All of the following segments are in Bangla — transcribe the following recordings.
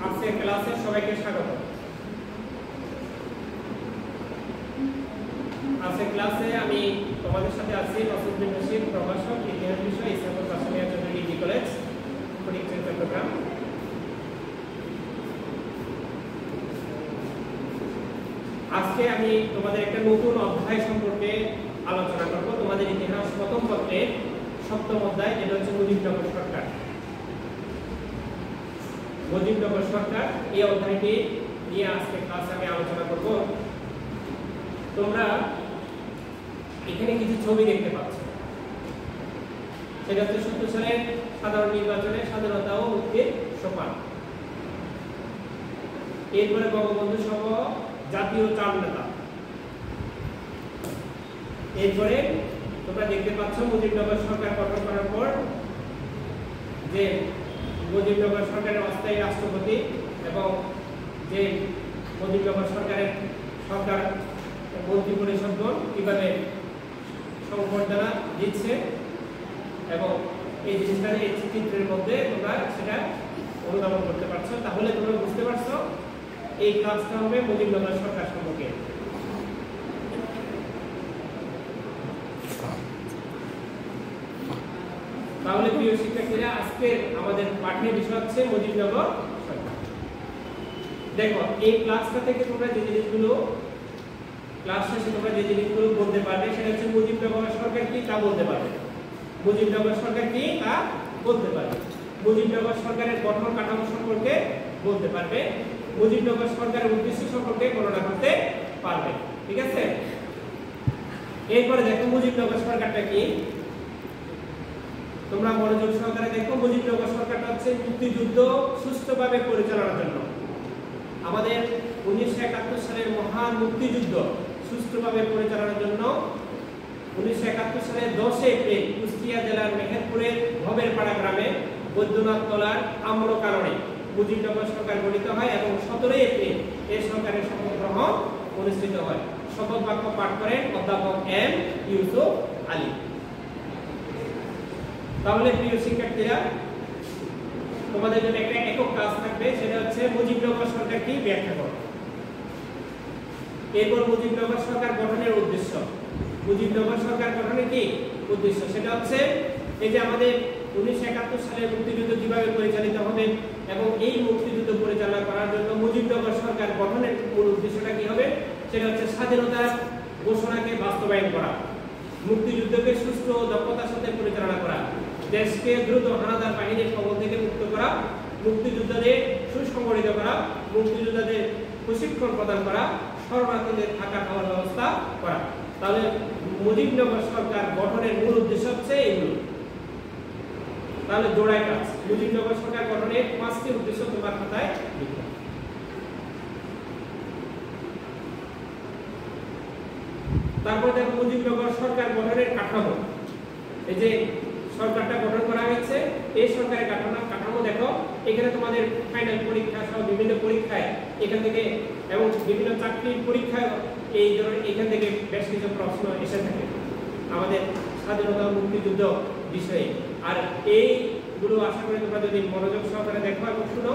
আজকের ক্লাসে সবাইকে স্বাগত। আজকের ক্লাসে আমি তোমাদের সাথে আছি নসরুদ্দিন রশিদ, প্রভাষক, ইতিহাস বিষয়, ইসলামপুর কাশ্মীর ডিগ্রি কলেজ, ফটিকছড়ি, চট্টগ্রাম। আজকে আমি তোমাদের একটা নতুন অধ্যায় সম্পর্কে আলোচনা করব। তোমাদের ইতিহাস প্রথম পত্রের 7ম অধ্যায়, যেটা হচ্ছে মুজিবনগর সরকার। মুজিবনগর সরকার এই অধ্যায়টি নিয়ে আজকে ক্লাসে আমি আলোচনা করব। তোমরা এখানে কিছু ছবি দেখতে পাচ্ছ, সেটা হচ্ছে 70 সালের সাধারণ নির্বাচনে স্বাধীনতা ও মুক্তির সোপান। এরপরে বঙ্গবন্ধু সহ জাতীয় চার নেতা। এরপরে তোমরা দেখতে পাচ্ছ মুজিবনগর সরকার গঠন করার পর যে মুজিবনগর সরকারের অস্থায়ী রাষ্ট্রপতি এবং যে মুজিবনগর সরকারের সরকার মন্ত্রী পরিষদগণ কিভাবে সংবর্ধনা দিচ্ছে, এবং এই জিনিসটা এই চিত্রের মধ্যে তোমরা সেটা অনুধাবন করতে পারছো। তাহলে তোমরা বুঝতে পারছো এই ক্লাসটা হবে মুজিবনগর সরকার সম্পর্কে। তাহলে প্রিয় শিক্ষার্থীরা, আজকে আমাদের পাঠ্যের বিষয় হচ্ছে মুজিবনগর সরকার। দেখো, এই ক্লাসটা থেকে তোমরা যে জিনিসগুলো ক্লাস শেষে তোমরা যে জিনিসগুলো বলতে পারবে, সেটা হচ্ছে মুজিবনগর সরকার কি তা বলতে পারবে। মুজিবনগর সরকার কি তা বলতে পারবে। মুজিবনগর সরকারের গঠন কাঠামো সম্পর্কে বলতে পারবে। মুজিবনগর সরকারের উদ্দেশ্য সম্পর্কে বর্ণনা করতে পারবে। ঠিক আছে? এরপরে দেখো মুজিবনগর সরকারটা কি, তোমরা মনোযোগ সহকারে দেখো। মুজিবনগর সরকারটা হচ্ছে মুক্তিযুদ্ধ সুষ্ঠুভাবে পরিচালনার জন্য, আমাদের 1971 সালের মহান মুক্তিযুদ্ধ সুষ্ঠুভাবে পরিচালনার জন্য 1971 সালের 10 এপ্রিল কুষ্টিয়া জেলার মেহেরপুরের ভবেরপাড়া গ্রামে বৈদ্যনাথ তলার আম্র কারণে মুজিবনগর সরকার গঠিত হয় এবং 17 এপ্রিল এই সরকারের শপথ গ্রহণ অনুষ্ঠিত হয়। শপথ বাক্য পাঠ করেন অধ্যাপক এম ইউসুফ আলী। তাহলে প্রিয় শিক্ষার্থীরা, তোমাদের জন্য একটা একক কাজ থাকবে, সেটা হচ্ছে মুজিবনগর সরকার কি ব্যাখ্যা করো। এরপর মুজিবনগর সরকার গঠনের উদ্দেশ্য। মুজিবনগর সরকার গঠনের কি উদ্দেশ্য, সেটা হচ্ছে এই যে আমাদের 1971 সালের মুক্তিযুদ্ধ কিভাবে পরিচালিত হবে এবং এই মুক্তিযুদ্ধ পরিচালনা করার জন্য মুজিবনগর সরকার গঠনের মূল উদ্দেশ্যটা কি হবে, সেটা হচ্ছে স্বাধীনতার ঘোষণাকে বাস্তবায়ন করা, মুক্তিযুদ্ধকে সুষ্ঠু ও দক্ষতার সাথে পরিচালনা করা, দেশকে দ্রুত হানাদার বাহিনীর কবল থেকে মুক্ত করা, মুক্তিযোদ্ধাদের সুসংগঠিত করা, মুক্তিযোদ্ধাদের প্রশিক্ষণ প্রদান করা, শরণার্থীদের থাকা খাওয়ার ব্যবস্থা করা। তাহলে মুজিবনগর সরকার গঠনের মূল উদ্দেশ্য হচ্ছে এইগুলো। তাহলে জোড়ায় কাজ, মুজিবনগর সরকার গঠনের 5টি উদ্দেশ্য তোমার খাতায় লিখো। তারপর দেখো মুজিবনগর সরকার গঠনের কাঠামো। এই যে সরকারটা গঠন করা হয়েছে, এই সরকারের কাঠামো দেখো। এখানে তোমাদের ফাইনাল পরীক্ষা সহ বিভিন্ন পরীক্ষায় এখান থেকে এবং বিভিন্ন চাকরির পরীক্ষায় এই ধরনের এখান থেকে বেশ কিছু প্রশ্ন এসে থাকে আমাদের স্বাধীনতা মুক্তিযুদ্ধ বিষয়ে। আর এইগুলো আশা করি তোমরা যদি মনোযোগ সহকারে দেখো এবং শুনো,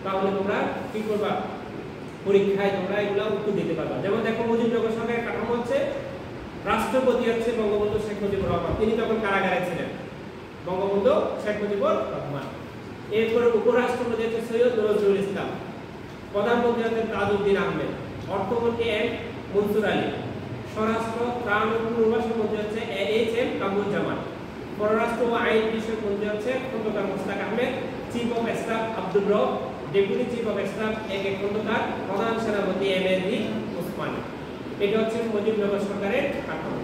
তাহলে তোমরা কি করবা, পরীক্ষায় তোমরা এগুলো উত্তর দিতে পারবা। যেমন দেখো, মুজিবনগর সরকারের কাঠামো হচ্ছে রাষ্ট্রপতি হচ্ছে বঙ্গবন্ধু শেখ মুজিবুর রহমান, তিনি তখন কারাগারে ছিলেন, বঙ্গবন্ধু শেখ মুজিবুর রহমান। এরপরে উপরাষ্ট্রপতি হচ্ছে সৈয়দ নজরুল ইসলাম, প্রধানমন্ত্রী হচ্ছেন তাজউদ্দিন আহমেদ, অর্থমন্ত্রী এম মনসুর আলী, স্বরাষ্ট্র ত্রাণ ও পুনর্বাসন মন্ত্রী হচ্ছে এইচ এম কামরুজ্জামান, পররাষ্ট্র ও আইন বিষয়ক মন্ত্রী হচ্ছে Khondaker Mostaq Ahmad, chief of staff Abdur Rab, deputy chief of staff একে খন্দকার, প্রধান সেনাপতি এম এ জি ওসমানী। এটা হচ্ছে মুজিবনগর সরকারের কাঠামো।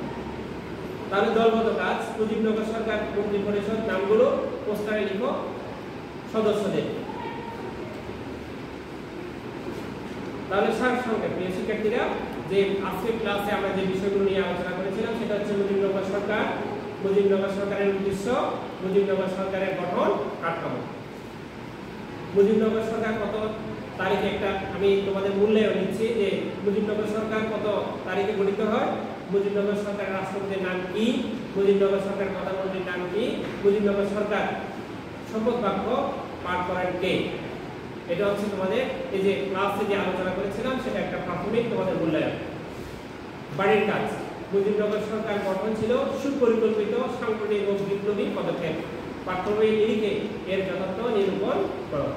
তাহলে দলগত কাজ, মুজিবনগর সরকার মন্ত্রী পরিষদ নামগুলো পোস্টারে লিখো সদস্যদের। তাহলে সারসংক্ষেপ প্রিয় শিক্ষার্থীরা, যে আজকের ক্লাসে আমরা যে বিষয়গুলো নিয়ে আলোচনা করেছিলাম, সেটা হচ্ছে মুজিবনগর সরকার, মুজিবনগর সরকারের উদ্দেশ্য, মুজিবনগর সরকারের গঠন কাঠামো। মুজিবনগর সরকার কত তারিখে, একটা আমি তোমাদের মূল্যায়ন নিচ্ছি যে মুজিবনগর সরকার কত তারিখে গঠিত হয়, মুজিবনগর সরকারের রাষ্ট্রপতির নাম কি, মুজিবনগর সরকার প্রধানমন্ত্রীর নাম কি, মুজিবনগর সরকার শপথ বাক্য পাঠ করেন কে। এটা হচ্ছে তোমাদের এই যে ক্লাসে যে আলোচনা করেছিলাম সেটা একটা প্রাথমিক তোমাদের মূল্যায়ন। বাড়ির কাজ, মুজিবনগর সরকার গঠন ছিল সুপরিকল্পিত সাংগঠনিক ও বিপ্লবী পদক্ষেপ। পাঠ্যবই নিরিখে এর যথার্থ নিরূপণ করো।